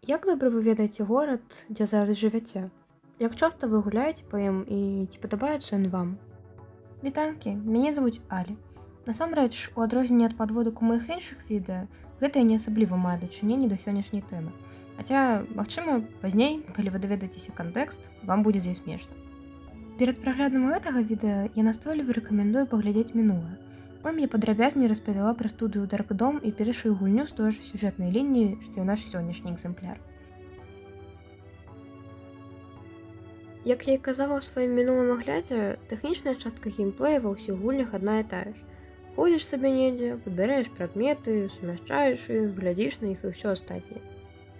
Як добра вы ведаеце горад, дзе зараз жывяце? Як часта вы гуляеце па ім і ці падабаецца ён вам? Вітанкі, мяне завуць Алі. Насамрэч, у адрозненне ад падводак у маіх іншых відэа, гэта не асабліва мае дачыненне да сённяшняй тэмы. Хаця, магчыма, пазней, калі вы даведаецеся кантэкст, вам будзе дзе смешна. Перад праглядам гэтага відэа я настойліва рэкамендую паглядзець мінулае. Там я падрабязней распавяла пра студыю Dark Dome і першую гульню з той жа сюжэтнай лініі, што і наш сённяшні экземпляр. Як я і казала ў сваім мінулым аглядзе, тэхнічная частка геймплея ва ўсіх гульнях адна і тая ж. Ходзіш сабе недзе, падбяраеш прадметы, сумяшчаеш іх, глядзіш на іх і ўсё астатняе.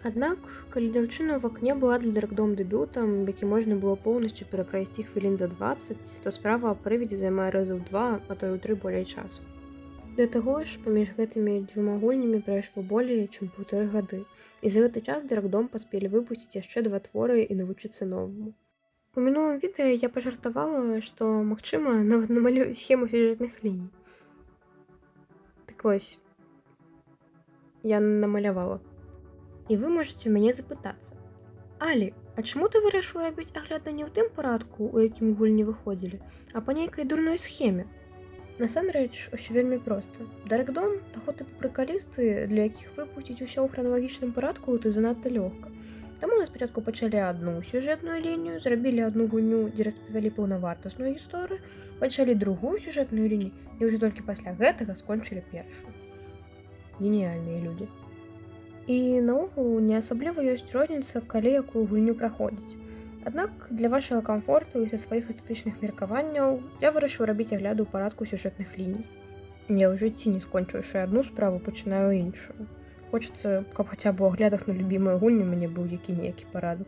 Аднак, калі дзяўчына ў вакне была для Dark Dome дэбютам, які можна было поўнасцю перапрайсці хвілін за 20, то справа аб прывідзе займае раза ў 2, а то і ў 3 болей часу. Да таго ж, паміж гэтымі дзвюма гульнямі прайшло болей, чым 1,5 гады, і за гэты час Dark Dome паспелі выпусціць яшчэ 2 творы і навучыцца новаму. У мінулым відэа я пажартавала, што, магчыма, нават намалюю схему сюжэтных ліній. Так вось, я намалявала. І вы можаце мяне запытацца: Алі, а чаму ты вырашыла рабіць агляд не ў тым парадку, у якім гульні выходзілі, а па нейкай дурной схеме? Насамрэч, усё вельмі проста. Dark Dome – таго тыпу прыкалісты, для якіх выпусціць усё ў храналагічным парадку гэта занадта лёгка. Таму мы спачатку пачалі адну сюжэтную лінію, зрабілі адну гульню, дзе распавялі паўнавартасную гісторыю, пачалі другую сюжэтную лінію і ўжо толькі пасля гэтага скончылі першую. Геніяльныя людзі. І наогул не асабліва ёсць розніца, калі якую гульню праходзіць. Аднак для вашага камфорту і са сваіх эстэтычных меркаванняў я вырашыў рабіць агляды ў парадку сюжэтных ліній. Я ў жыцці не скончыўшы адну справу, пачынаю іншую. Хочацца, каб хаця б у аглядах на любімыя гульні у мяне быў які-ніякі парадак.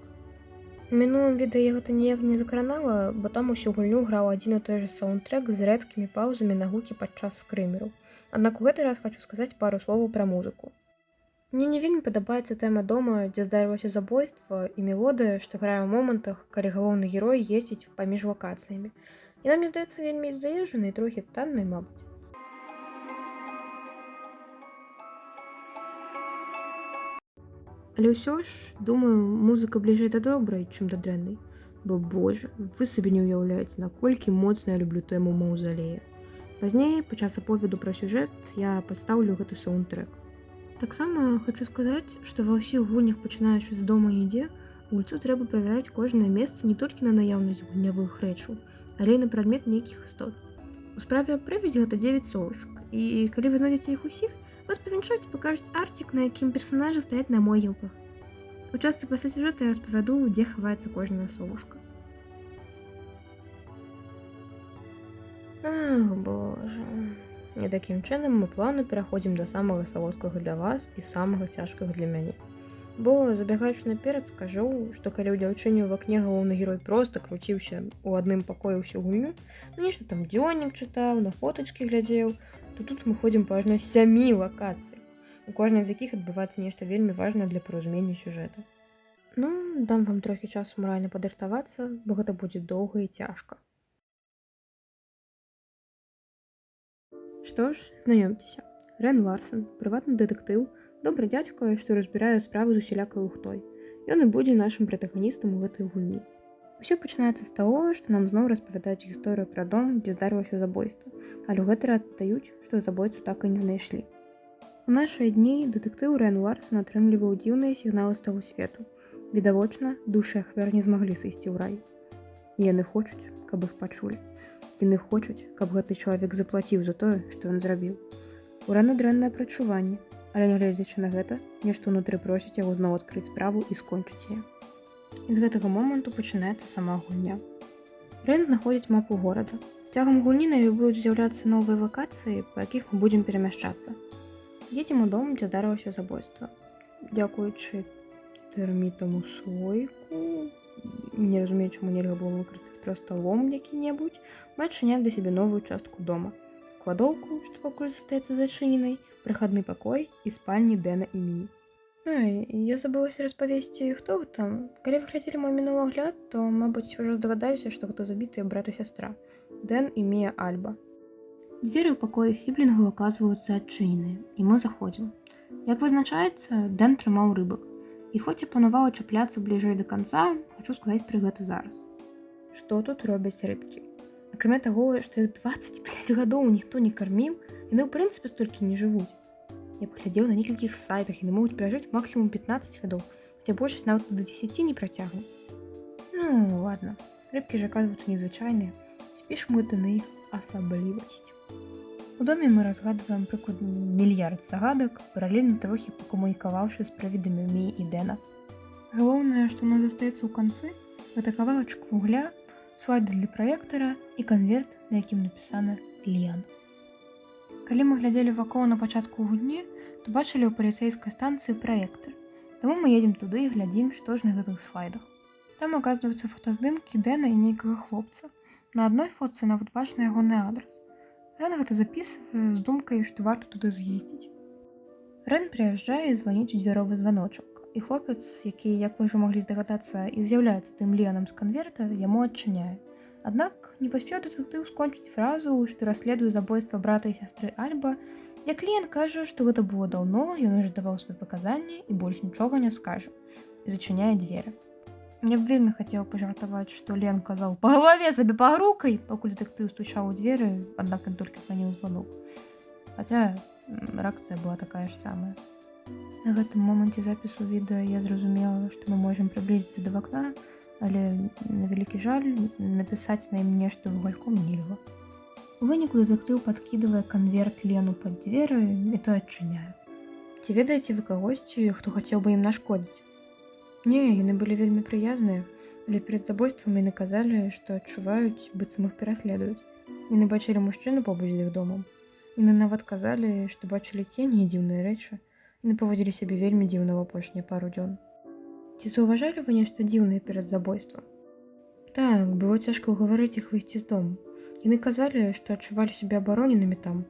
У мінулым відэа я гэта ніяк не закранала, бо там усю гульню граў адзін і той жа саундтрэк з рэдкімі паўзамі на гукі падчас скрымераў. Аднак у гэты раз хочу сказаць пару словаў пра музыку. Мне не вельмі падабаецца тэма дома, дзе здарылася забойства, і мелодыя, што грае ў момантах, калі галоўны герой ездзіць паміж лакацыямі. Яна, мне здаецца, вельмі заезжанай і трохі таннай, мабыць. Але ўсё ж, думаю, музыка бліжэй да добрай, чым да дрэннай. Бо, божа, вы сабе не ўяўляеце, наколькі моцна я люблю тэму маўзалея. Пазней, падчас аповеду пра сюжэт, я падстаўлю гэты саундтрэк. Таксама хочу сказаць, што ва ўсіх гульнях, пачынаючы з дома нідзе, гульцу трэба правяраць кожнае месца не толькі на наяўнасць гульнявых рэчаў, але і на прадмет нейкіх істот. У справе аб прывідзе гэта 9 совушак, і калі вы знойдзеце іх усіх, вас павіншуюць і пакажуць арцік, на якім персанажы стаяць на могілках. У частцы пасля сюжэта я распавяду, дзе хаваецца кожная совушка. Ах, божа. І такім чынам мы плавна пераходзім да самага салодкага для вас і самага цяжкага для мяне. Бо, забягаючы наперад, скажу, што калі ў дзяўчыне ў вакне галоўны герой проста круціўся ў адным пакоі ўсю гульню, нешта там дзённік чытаў, на фотачкі глядзеў, то тут мы ходзім па ажно 7 лакацый, у кожнай з якіх адбываецца нешта вельмі важнае для паразумення сюжэта. Ну, дам вам трохі часу маральна падрыхтавацца, бо гэта будзе доўга і цяжка. Што ж, знаёмцеся. Рэн Ларсон, прыватны дэтэктыў, добры дзядзька, што разбірае справы з усялякай лухтой. Ён і будзе нашым пратаганістам у гэтай гульні. Усё пачынаецца з таго, што нам зноў распавядаюць гісторыю пра дом, дзе здарылася забойства, але ў гэты раз дадаюць, што забойцу так і не знайшлі. У нашыя дні дэтэктыў Рэн Ларсон атрымліваў дзіўныя сігналы з таго свету. Відавочна, душы ахвяр не змаглі сысці ў рай. І яны хочуць, каб іх пачулі. Яны хочуць, каб гэты чалавек заплаціў за тое, што ён зрабіў. У Рэна дрэннае прачуванне, але нягледзячы на гэта, нешта ўнутры просіць яго зноў адкрыць справу і скончыць яе. І з гэтага моманту пачынаецца сама гульня. Рэн знаходзіць мапу горада. Цягам гульні на ёй будуць з'яўляцца новыя лакацыі, па якіх мы будзем перамяшчацца. Едзем у дом, дзе здарылася забойства. Дзякуючы тэрмітаму слойку, не разумею, чаму нельга было выкарыстаць проста лом які-небудзь, мы адчыняем для сябе новую частку дома. Кладоўку, што пакуль застаецца зачыненай, прахадны пакой і спальні Дэна і Міі. Я забылася распавесці, хто гэта. Калі вы глядзелі мой мінулы агляд, то, мабыць, ўжо здагадаліся, што гэта забітыя брат і сястра. Дэн і Мія Альба. Дзверы ў пакоі сіблінгу аказваюцца адчыненыя, і мы заходзім. Як вызначаецца, Дэн трымаў рыбак. І хоць я планавала чапляцца бліжэй да канца, хачу сказаць пра гэта зараз. Што тут робяць рыбкі? Акрамя таго, што іх 25 гадоў ніхто не карміў, яны ў прынцыпе столькі не жывуць. Я паглядзела на некалькіх сайтах, яны могуць пражыць максімум 15 гадоў, хаця большасць нават да 10 не працягне. Ну, ладно, рыбкі ж аказваюцца незвычайныя, спішым гэта на іх асаблівасць. У доме мы разгадваем прыкладна мільярд загадак, паралельна трохі пакамунікаваўшы з правідамі Мі і Дэна. Галоўнае, што ў нас застаецца ў канцы, гэта кавалачак вугля, слайды для праектара і канверт, на якім напісана «Лен». Калі мы глядзелі вакол на пачатку гульні, то бачылі ў паліцэйскай станцыі праектар. Таму мы едзем туды і глядзім, што ж на гэтых слайдах. Там аказваюцца фотаздымкі Дэна і нейкага хлопца. На адной фотцы нават бачны ягоны адрас. Рэн гэта запісвае з думкай, што варта туды з'ездзіць. Рэн прыязджае і званіць у дзвяровы званочак. І хлопец, які, як вы ўжо маглі здагадацца, і з'яўляецца тым Ленам з канверта, яму адчыняе. Аднак не паспеў дэтэктыў скончыць фразу, што расследуе забойства брата і сястры Альба, як Лен кажа, што гэта было даўно, ён ужо даваў свае паказанні і больш нічога не скажа. І зачыняе дзверы. Я б вельмі хацеў пажартаваць, што Лен казаў «Па галаве сабе пагрукай», пакуль дэтэктыў стучаў у дзверы, аднак ён толькі званіў званок. Хаця рэакцыя была такая ж самая. На гэтым моманце запісу відэа я зразумела, што мы можам прыблізіцца да вакна, але, на вялікі жаль, напісаць на ім нешта вугальком нельга. У выніку дэтэктыў падкідывае канверт Лену пад дзверы і той адчыняе. Ці ведаеце вы кагосьці, хто хацеў бы ім нашкодзіць? Не, яны былі вельмі прыязныя, але перад забойствам яны казалі, што адчуваюць, быццам іх пераследуюць. Яны бачылі мужчыну побач з іх домам. Яны нават казалі, што бачылі цені і дзіўныя рэчы. Яны паводзілі сябе вельмі дзіўна ў апошнія пару дзён. Ці заўважалі вы нешта дзіўнае перад забойствам? Так, было цяжка ўгаварыць іх выйсці з дому. Яны казалі, што адчувалі сябе абароненымі там.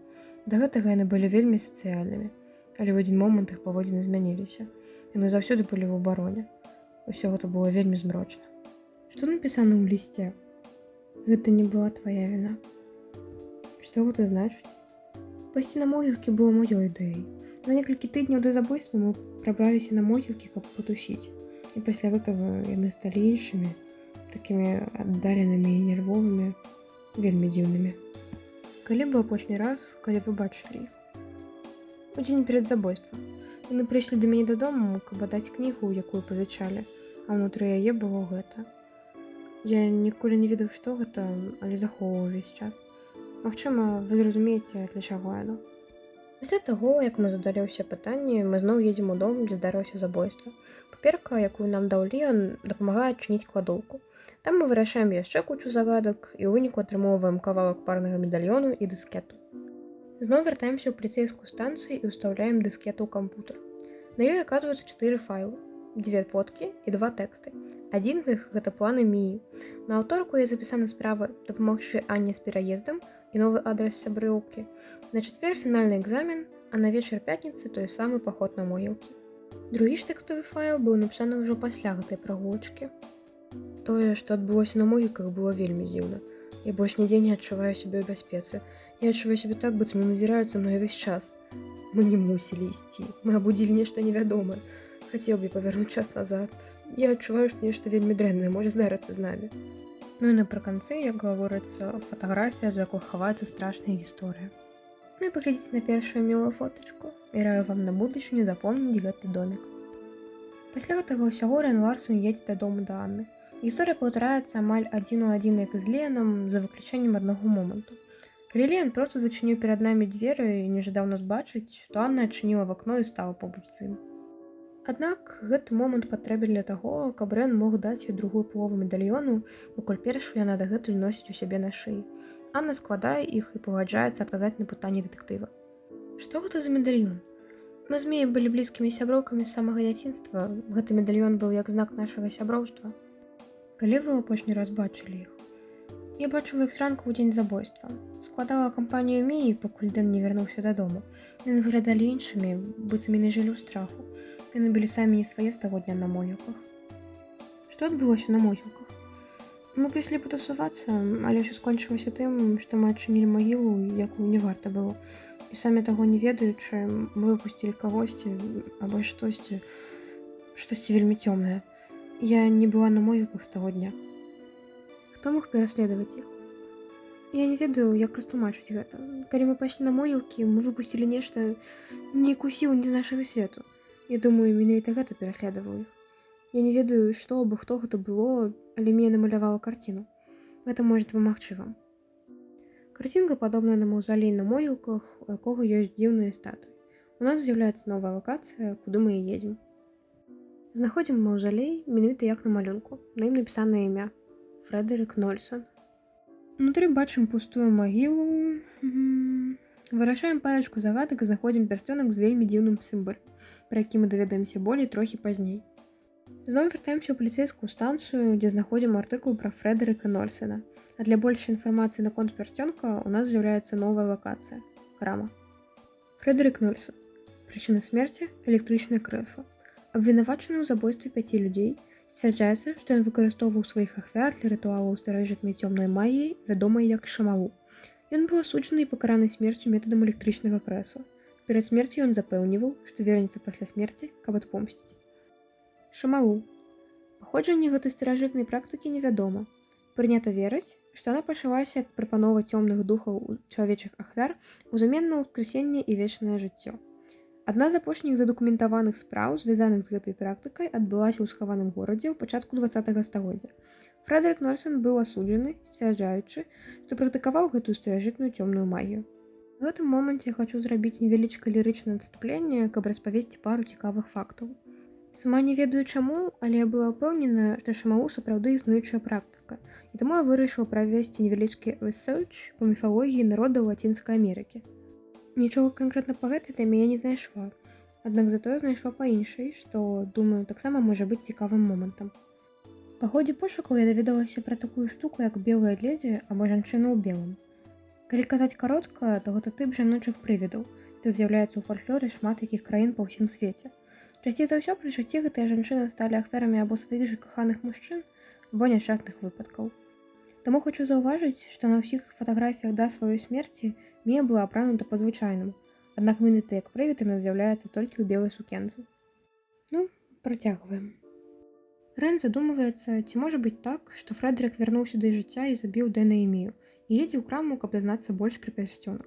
Да гэтага яны былі вельмі сацыяльнымі. Але ў адзін момант іх паводзіны змяніліся. Яны заўсёды былі ў абароне. Усё гэта было вельмі змрочна. Што напісана ў лісце? Гэта не была твая віна. Што гэта значыць? Пайсці на могілкі было маёй ідэяй. На некалькі тыдняў да забойства мы прабраліся на могілкі, каб патусіць. І пасля гэтага яны сталі іншымі, такімі аддаленымі і нервовымі, вельмі дзіўнымі. Калі быў апошні раз, калі вы бачылі іх? У дзень перад забойствам. Яны прыйшлі да мяне дадому, каб аддаць кнігу, якую пазычалі, а ўнутры яе было гэта. Я ніколі не ведаў, што гэта, але захоўваў увесь час. Магчыма, вы зразумееце, для чаго яно. Пасля таго, як мы задалі ўсе пытанні, мы зноў едзем у дом, дзе здарылася забойства. Паперка, якую нам даў Лен, дапамагае адчыніць кладоўку. Там мы вырашаем яшчэ кучу загадак і ў выніку атрымоўваем кавалак парнага медальёну і дыскету. Зноў вяртаемся ў паліцэйскую станцыю і ўстаўляем дыскету ў кампутер. На ёй аказваюцца 4 файлы, 2 фоткі і 2 тэксты. Адзін з іх гэта планы Міі. На аўторку я запісана справа дапамагчы Анне з пераездам і новы адрас сяброўкі. На чацвер фінальны экзамен, а на вечар пятніцы той самы паход на могілкі. Другі ж тэкставы файл быў напісаны ўжо пасля гэтай прагулачкі. Тое, што адбылося на могілках, было вельмі дзіўна. Я больш нідзе не адчуваю сябе ў бяспецы. Я адчуваю сябе так, быццам назіраюць за мной увесь час. Мы не мусілі ісці. Мы абудзілі нешта невядомае. Хацеў бы павярнуць час назад. Я адчуваю, што нешта вельмі дрэннае можа здарыцца з намі. Ну і напрыканцы, як гаворыцца, фатаграфія, за якой хаваецца страшная гісторыя. Ну і паглядзіце на першую мілую фотачку. І раю вам на будучыню запомніць гэты домик. Пасля гэтага ўсяго Рэн Ларсон едзе дадому да Анны. Гісторыя паўтараецца амаль адзін у адзін, як і з Ленам, за выключэннем аднаго моманту. Калі Лен проста зачыніў перад намі дзверы і не жадаў нас бачыць, то Анна адчыніла вакно і стала побач з ім. Аднак гэты момант патрэбен для таго, каб Рэн мог даць ёй другую палову медальёну, пакуль першую яна дагэтуль носіць у сябе на шыі. Анна складае іх і пагаджаецца адказаць на пытанні дэтэктыва. Што гэта за медальён? Мы з Міяй былі блізкімі сяброўкамі з самага дзяцінства. Гэты медальён быў як знак нашага сяброўства. Калі вы апошні раз бачылі іх? Я бачыла іх зранку ў дзень забойства. Складала кампанію Міі, пакуль Дэн не вярнуўся дадому. Яны выглядалі іншымі, быццам яны жылі ў страху. Яны былі самі не свае з таго дня на могілках. Што адбылося на могілках? Мы прыйшлі патасавацца, але ўсё скончылася тым, што мы адчынілі магілу, якую не варта было. І самі таго не ведаючы, мы выпусцілі кагосьці або штосьці, Штосьці вельмі цёмнае. Я не была на могілках з таго дня. Хто мог пераследаваць іх? Я не ведаю, як растлумачыць гэта. Калі мы пайшлі на могілкі, мы выпусцілі нешта, нейкую сілу не з нашага свету. Я думаю, менавіта гэта пераследаваў іх. Я не ведаю, што або хто гэта было, але мне намалявала карціну. Гэта можа дапамагчы вам. Карцінка падобная на маўзалей на могілках, у якога ёсць дзіўныя статуі. У нас з'яўляецца новая лакацыя, куды мы і едзем. Знаходзім маўзалей менавіта як на малюнку. На ім напісанае імя Фрэдэрык Нольсон. Унутры бачым пустую магілу. Вырашаем парачку загадак і знаходзім пярсцёнак з вельмі дзіўным сімвалем, пра які мы даведаемся болей трохі пазней. Зноў вяртаемся ў паліцэйскую станцыю, дзе знаходзім артыкул пра Фрэдэрыка Нольсона. А для большай інфармацыі наконт пярсцёнка у нас з'яўляецца новая лакацыя – крама. Фрэдэрык Нольсон. Прычына смерці – электрычнае крэсла. Абвінавачаны ў забойстве 5 людзей, сцвярджаецца, што ён выкарыстоўваў сваіх ахвяр для рытуалаў старажытнай цёмнай магіі, вядомай як шамалу. Ён быў асуджаны і пакараны смерцю метадам электрычнага крэсла. Перад смерцю ён запэўніваў, што вернецца пасля смерці, каб адпомсціць. Шамалу. Паходжанне гэтай старажытнай практыкі невядома. Прынята верыць, што яна пачалася як прапанова цёмных духаў у чалавечых ахвяр узамен на ўскрысенне і вечнае жыццё. Адна з апошніх задакументаваных спраў, звязаных з гэтай практыкай, адбылася ў схаваным горадзе ў пачатку 20-го стагоддзя. Фрэдэрык Нольсон быў асуджаны, сцвярджаючы, што практыкаваў гэтую старажытную цёмную магію. У гэтым моманце я хачу зрабіць невялічкае лірычнае адступленне, каб распавесці пару цікавых фактаў. Сама не ведаю чаму, але я была ўпэўнена, што шамалу сапраўды існуючая практыка, і таму я вырашыла правесці невялічкі рэсерч па міфалогіі народаў Лацінскай Амерыкі. Нічога канкрэтна па гэтай тэме я не знайшла, аднак затое знайшла па іншай, што, думаю, таксама можа быць цікавым момантам. Па ходзе пошукаў я даведалася пра такую штуку, як белая ледзі або жанчына ў белым. Калі казаць каротка, то гэта тып жаночых прывідаў, што з'яўляецца ў фальклоры шмат якіх краін па ўсім свеце. Часцей за ўсё пры жыцці гэтыя жанчыны сталі ахвярамі або сваіх жа каханых мужчын, або няшчасных выпадкаў. Таму хочу заўважыць, што на ўсіх фатаграфіях да сваёй смерці Мія была апранута па-звычайнаму, аднак менавіта як прывід яна з'яўляецца толькі ў белай сукенцы. Ну, працягваем. Рэн задумваецца, ці можа быць так, што Фрэдэрык вярнуў сюды жыцця і забіў Дэна і Мію, і едзе ў краму, каб дазнацца больш пра пярсцёнак.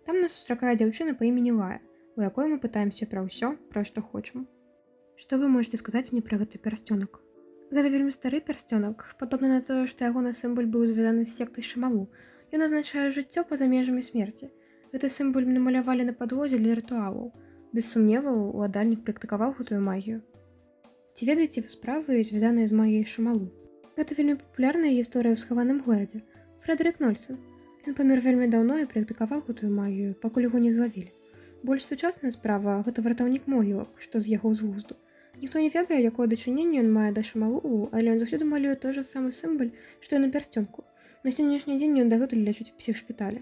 Там нас сустракае дзяўчына па імені Лая, у якой мы пытаемся пра ўсё, пра што хочам. Што вы можете сказаць мне пра гэты пярсцёнак? Гэта вельмі стары пярсцёнак, падобна на тое, што ягоны сімвал быў звязаны з сектай шамалу. Ён азначае жыццё па-за межамі смерці. Гэты сімвал намалявалі на падлозе для рытуалаў. Без сумневаў, уладальнік практыкаваў гэтую магію. Ці ведаеце вы справы, звязаныя з магіяй шамалу? Гэта вельмі папулярная гісторыя ў схаваным горадзе. Фрэдэрык Нольсон. Ён памёр вельмі даўно і практыкаваў гэтую магію, пакуль яго не злавілі. Больш сучасная справа – гэта вартаўнік могілак, што з'ехаў з глузду. Ніхто не ведае, якое дачыненне ён мае да шамалу, але ён заўсёды малюе той жа самы сімвал, што і на пярсцёнку. На сённяшні дзень ён дагэтуль ляжыць у псіхшпіталі.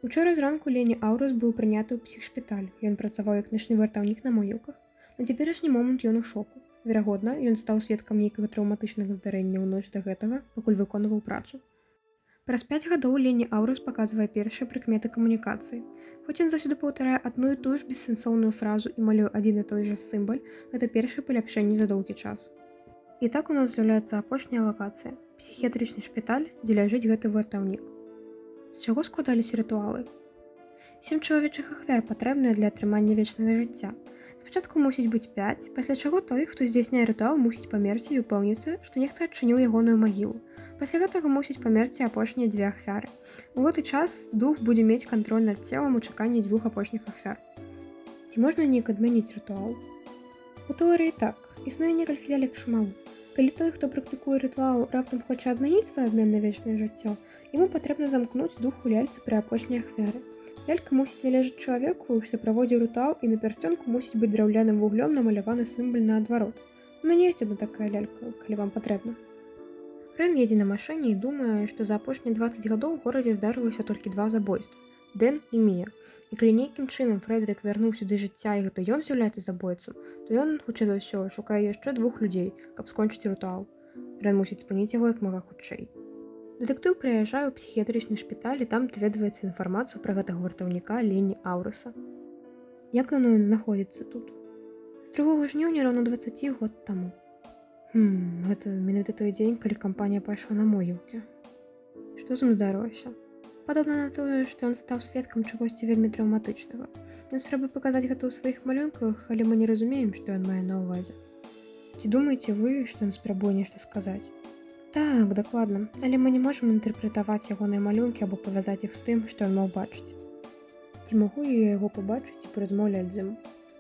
Учора зранку Лені Аурус быў прыняты ў псіхшпіталь. Ён працаваў як начны вартаўнік на могілках. На цяперашні момант ён у шоку. Верагодна, ён стаў сведкам нейкага траўматычнага здарэння ў ноч да гэтага, пакуль выконваў працу. Праз 5 гадоў Лені Аурус паказвае першыя прыкметы камунікацыі. Хоць ён заўсёды паўтарае адну і тую ж бессэнсоўную фразу і малюе адзін і той жа сімвал, гэта першае паляпшэнне за доўгі час. І так у нас з'яўляецца апошняя лакацыя – псіхіятрычны шпіталь, дзе ляжыць гэты вартаўнік. З чаго складаліся рытуалы? 7 чалавечых ахвяр патрэбныя для атрымання вечнага жыцця. Спачатку мусіць быць 5, пасля чаго той, хто здзяйсняе рытуал, мусіць памерці і ўпэўніцца, што нехта адчыніў ягоную магілу. Пасля гэтага мусіць памерці апошнія 2 ахвяры. У гэты час дух будзе мець кантроль над целам у чаканні 2 апошніх ахвяр. Ці можна неяк адмяніць рытуал? У тэорыі так. Існуе некалькі лялек шамалу. Калі той, хто практыкуе рытуал, раптам хоча адмяніць свой абмен на вечнае жыццё, яму патрэбна замкнуць дух у ляльцы пры апошняй ахвяры. Лялька мусіць належаць чалавеку, што праводзіў рытуал, і на пярсцёнку мусіць быць драўляным вуглём намаляваны сімвал наадварот. У мяне ёсць адна такая лялька, калі вам патрэбна. Рэн едзе на машыне і думае, што за апошнія 20 гадоў у горадзе здарылася толькі 2 забойствы – Дэн і Мія. І калі нейкім чынам Фрэдэрык вярнуў сюды жыцця і гэта ён з'яўляецца забойцам, то ён, хутчэй за ўсё, шукае яшчэ 2 людзей, каб скончыць рытуал. Рэн мусіць спыніць яго як мага хутчэй. Дэтэктыў прыязджае ў псіхіятрычны шпіталь і там даведваецца інфармацыю пра гэтага вартаўніка Лені Ауруса. Як ён знаходзіцца тут? З 2 жніўня роўна 20 год таму. Гэта менавіта той дзень, калі кампанія пайшла на могілкі. Што з ім здарылася? Падобна на тое, што ён стаў сведкам чагосьці вельмі траўматычнага. Ён спрабуе паказаць гэта ў сваіх малюнках, але мы не разумеем, што ён мае на ўвазе. Ці думаеце вы, што ён спрабуе нешта сказаць? Так, дакладна, але мы не можам інтэрпрэтаваць ягоныя малюнкі або павязаць іх з тым, што ён мог бачыць. Ці магу я яго пабачыць і паразмаўляць з ім?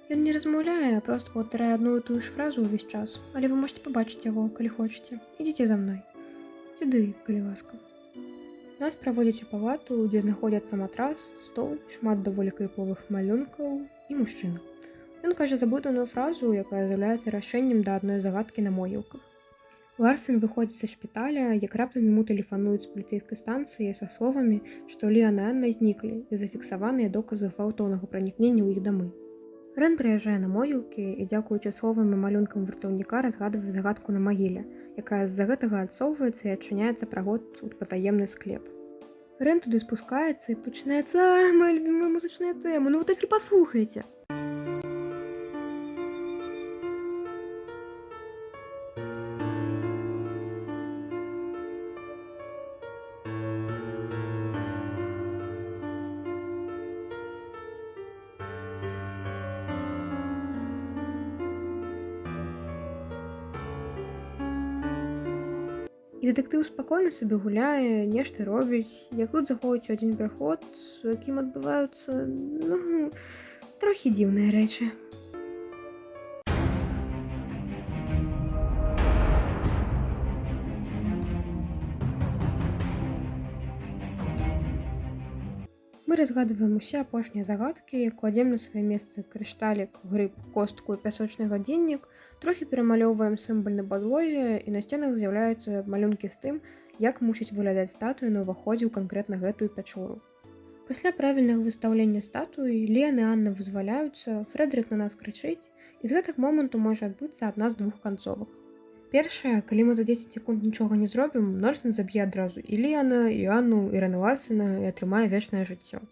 Ён не размаўляе, а проста паўтарае адну і тую ж фразу ўвесь час, але вы можаце пабачыць яго, калі хочаце. Ідзіце за мной. Сюды, калі ласка. Нас праводзяць у палату, дзе знаходзяцца матрас, стол, шмат даволі кайповых малюнкаў і мужчына. Ён кажа забытаную фразу, якая з'яўляецца рашэннем да адной загадкі на могілках. Ларсэн выходзіць са шпіталя, як раптам яму тэлефануюць з паліцэйскай станцыі са словамі, што Ліан і Анна зніклі і зафіксаваныя доказы гвалтоўнага пранікнення ў іх дамы. Рэн прыязджае на могілкі і, дзякуючы словам і малюнкам вартаўніка, разгадвае загадку на магіле, якая з-за гэтага адсоўваецца і адчыняецца праход у патаемны склеп. Рэн туды спускаецца і пачынаецца моя любімая музычная тэма, ну вы толькі паслухайце. І дэтэктыў спакойна сабе гуляе, нешта робіць, як тут заходзіць у адзін праход, у якім адбываюцца, трохі дзіўныя рэчы. Мы разгадваем усе апошнія загадкі, кладзем на свае месцы крышталік, грыб, костку і пясочны гадзіннік, трохі перамалёўваем сімвал на падлозе і на сценах з'яўляюцца малюнкі з тым, як мусіць выглядаць статуя на ўваходзе ў канкрэтна гэтую пячору. Пасля правільнага выстаўлення статуі Ліан і Анна вызваляюцца, Фрэдэрык на нас крычыць, і з гэтага моманту можа адбыцца адна з двух канцовак. Першае, калі мы за 10 секунд нічога не зробім, Нольсэн заб'е адразу і Ліана, і Анну, і Рэна Ларсена і атрымае вечнае жыццё.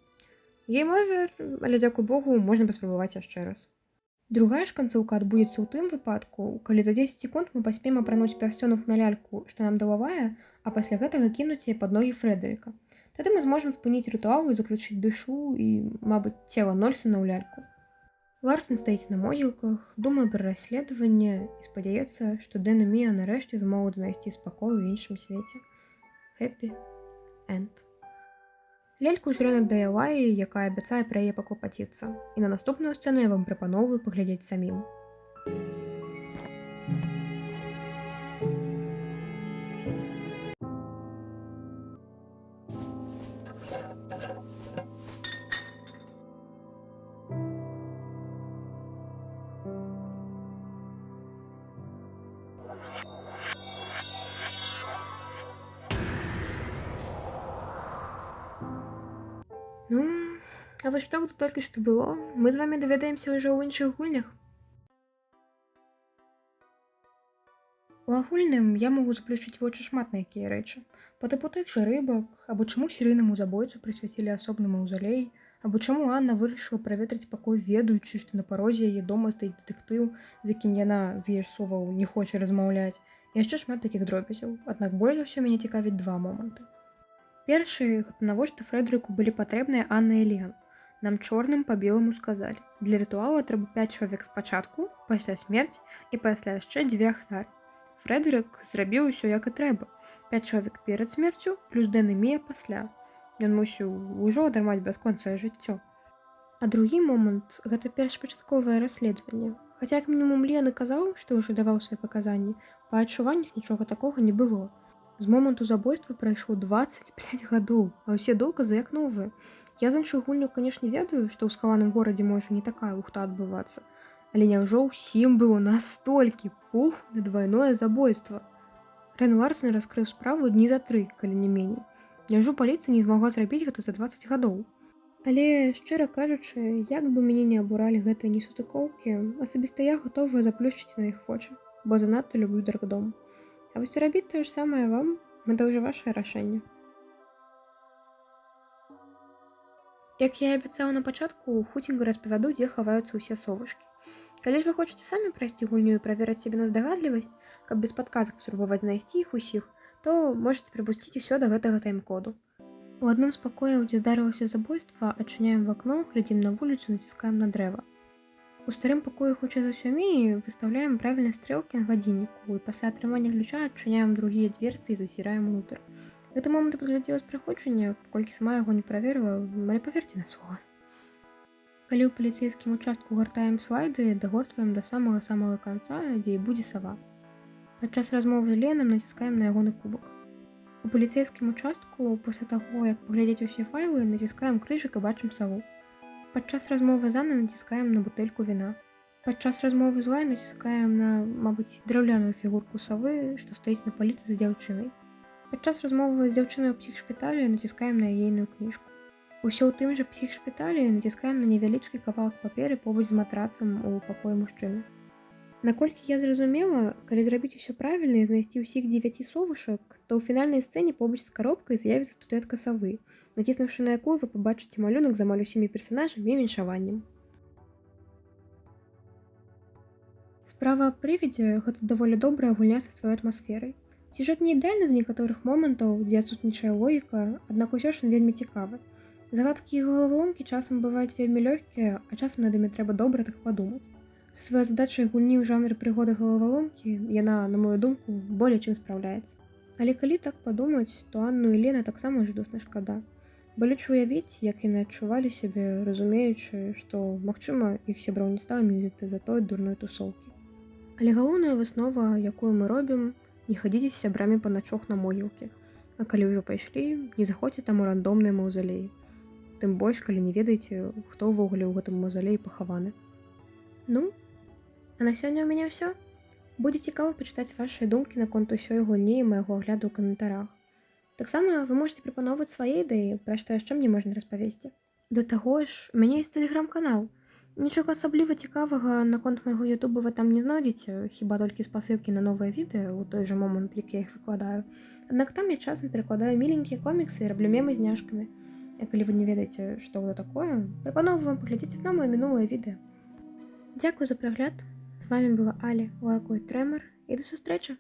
Гейм-овер, але, дзякуй Богу, можна паспрабаваць яшчэ раз. Другая ж канцоўка адбудзецца ў тым выпадку, калі за 10 секунд мы паспеем апрануць пярсцёнак на ляльку, што нам далавая, а пасля гэтага кінуць яе пад ногі Фрэдэрыка. Тады мы зможам спыніць рытуал і заключыць душу і, мабыць, цела Нольсена ў ляльку. Ларсэн стаіць на могілках, думае пра расследаванне і спадзяецца, што Дэн і Мія нарэшце змогуць знайсці спакой у іншым свеце. Хэппі энд. Ляльку ж Рэн аддае Лаі, якая абяцае пра яе паклапаціцца. І на наступную сцэну я вам прапаноўваю паглядзець самім. А вось што тут толькі што было, мы з вамі даведаемся ўжо ў іншых гульнях. У агульным я магу заплюшчыць вочы шмат на якія рэчы. Па тыпу тых жа рыбак, або чаму серыйнаму забойцу прысвяцілі асобны маўзалей, або чаму Анна вырашыла праветрыць пакой, ведаючы, што на парозе яе дома стаіць дэтэктыў, з якім яна, з яе ж словаў, не хоча размаўляць. І яшчэ шмат такіх дробязяў, аднак больш за ўсё мяне цікавіць два моманты. Першы, гэта навошта Фрэдэрыку былі патрэбныя Анна і Ліан. Нам чорным па беламу сказалі. Для рытуала трэба 5 чалавек спачатку, пасля смерць і пасля яшчэ 2 ахвяры. Фрэдэрык зрабіў усё як і трэба. 5 чалавек перад смерцю, плюс Дэн і Мія пасля. Ён мусіў ужо атрымаць бясконцае жыццё. А другі момант – гэта першапачатковае расследаванне. Хаця як мінімум Ліан і казаў, што ўжо даваў свае паказанні, па адчуваннях нічога такога не было. З моманту забойства прайшло 25 гадоў, а ўсе доказы як новыя. Я з іншых гульняў, канешне, ведаю, што ў схаваным горадзе можа не такая лухта адбывацца. Але няўжо ўсім было настолькі пух на двайное забойства? Рэн Ларсэн раскрыў справу дні за 3, калі не меней. Няўжо паліцыя не змагла зрабіць гэта за 20 гадоў? Але, шчыра кажучы, як бы мяне не абуралі гэтыя несутыкоўкі, асабіста я гатовая заплюшчыць на іх вочы, бо занадта люблю Даркдом. А вось рабіць тое ж самае вам, гэта ўжо вашае рашэнне. Як я і абяцала на пачатку, хуценька распавяду, дзе хаваюцца ўсе совачкі. Калі ж вы хочаце самі прайсці гульню і праверыць сябе на здагадлівасць, каб без падказак спрабаваць знайсці іх усіх, то можаце прыпусціць усё да гэтага тайм-коду. У адным з пакояў, дзе здарылася забойства, адчыняем вакно, глядзім на вуліцу, націскаем на дрэва. У старым пакоі хутчэй за ўсё меней выстаўляем правільныя стрэлкі на гадзінніку і пасля атрымання ключа адчыняем другія дверцы і зазіраем унутр. Гэты момант падглядзела з праходжання, колькі сама яго не праверыла, але паверце на слова. Калі ў паліцэйскім участку гартаем слайды, дагортваем да самага-самага канца, дзе і будзе сава. Падчас размовы з Ленам націскаем на ягоны кубак. У паліцэйскім участку, пасля таго, як паглядзець усе файлы, націскаем крыжык і бачым саву. Падчас размовы з Аннай націскаем на бутэльку віна. Падчас размовы з Лай націскаем на, мабыць, драўляную фігурку савы, што стаіць на паліцы за дзяўчынай. Падчас размовы з дзяўчынай у псіхшпіталі націскаем на ейную кніжку. Усё ў тым жа псіхшпіталі націскаем на невялічкі кавалак паперы побач з матрацам у пакоі мужчыны. Наколькі я зразумела, калі зрабіць усё правільна і знайсці ўсіх 9 совушак, то ў фінальнай сцэне побач з каробкай з'явіцца статуэтка савы, націснуўшы на якую вы пабачыце малюнак з амаль усімі персанажамі і віншаваннем. Справа аб прывідзе гэта даволі добрая гульня са сваёй атмасферай. Сюжэт не ідэальны з некаторых момантаў, дзе адсутнічае логіка, аднак усё ж ён вельмі цікавы. Загадкі і галаваломкі часам бываюць вельмі лёгкія, а часам над імі трэба добра так падумаць. Са сваёй задачай гульні ў жанры прыгоды галаваломкі яна, на мою думку, болей чым спраўляецца. Але калі так падумаць, то Анну і Лена таксама жудасна шкада. Балюча уявіць, як яны адчувалі сябе, разумеючы, што, магчыма, іх сяброў не стала менавіта за той дурной тусоўкі. Але галоўная выснова, якую мы робім, не хадзіце з сябрамі па начох на могілкі. А калі ўжо пайшлі, не заходзьце там у рандомныя маўзалеі. Тым больш, калі не ведаеце, хто ўвогуле ў гэтым маўзалеі пахаваны. Ну, а на сёння ў мяне ўсё. Будзе цікава пачытаць вашыя думкі наконт усёй гульні і майго агляду ў каментарах. Таксама вы можете прапаноўваць свае ідэі, пра што яшчэ мне можна распавесці. Да таго ж, у мяне ёсць тэлеграм-канал. Нічога асабліва цікавага наконт майго ютуба вы там не знойдзеце, хіба толькі спасылкі на новыя відэа ў той жа момант, як я іх выкладаю. Аднак там я часам перакладаю міленькія коміксы і раблю мемы з няшкамі. А калі вы не ведаеце, што гэта такое, прапаноўваю вам паглядзець адно маё мінулае відэа. Дзякую за прагляд. З вами была Аля, Лайкуй Трэмор, і да сустрэчы!